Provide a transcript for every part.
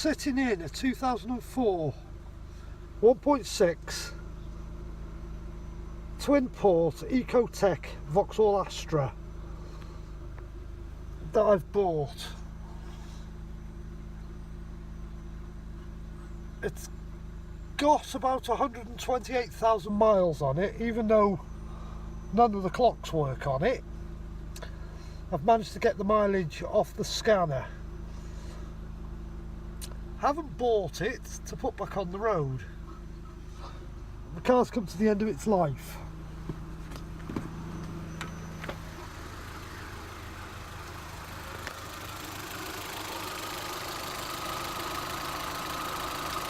sitting in a 2004 1.6 twin port ecotec vauxhall Astra that I've bought. It's got about 128,000 miles on it, even though none of the clocks work on it. I've managed to get the mileage off the scanner. Haven't bought it to put back on the road. The car's come to the end of its life.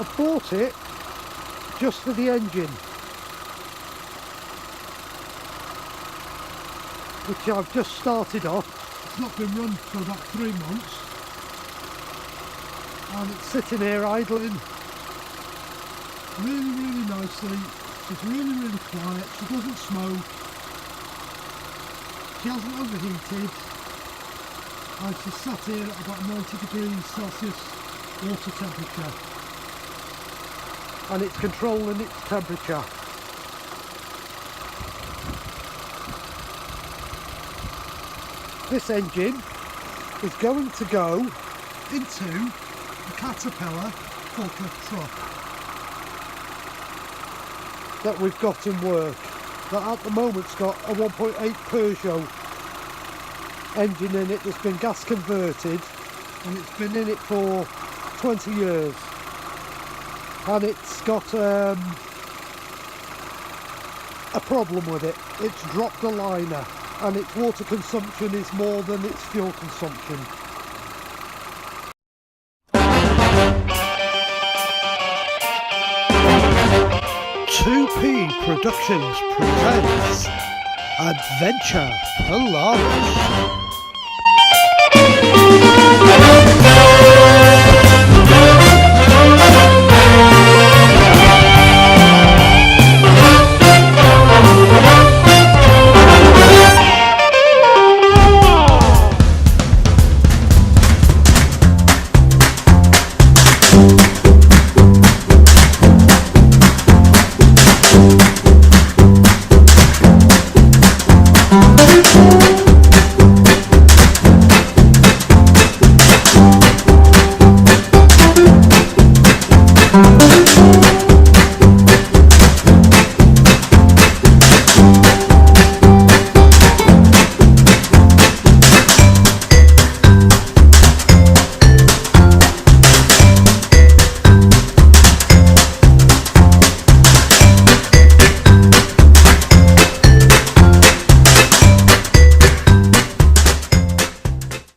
I bought it just for the engine, which I've just started off. It's not been run for about 3 months, and it's sitting here idling really nicely. She's really quiet, she doesn't smoke, she hasn't overheated, and she's sat here at about 90 degrees Celsius water temperature, and it's controlling its temperature. This engine is going to go into a Caterpillar forklift truck that we've got in work, that at the moment's got a 1.8 Peugeot engine in it that's been gas converted, and it's been in it for 20 years, and it's got a problem with it. It's dropped a liner, and its water consumption is more than its fuel consumption. 2P Productions presents Adventure for Large.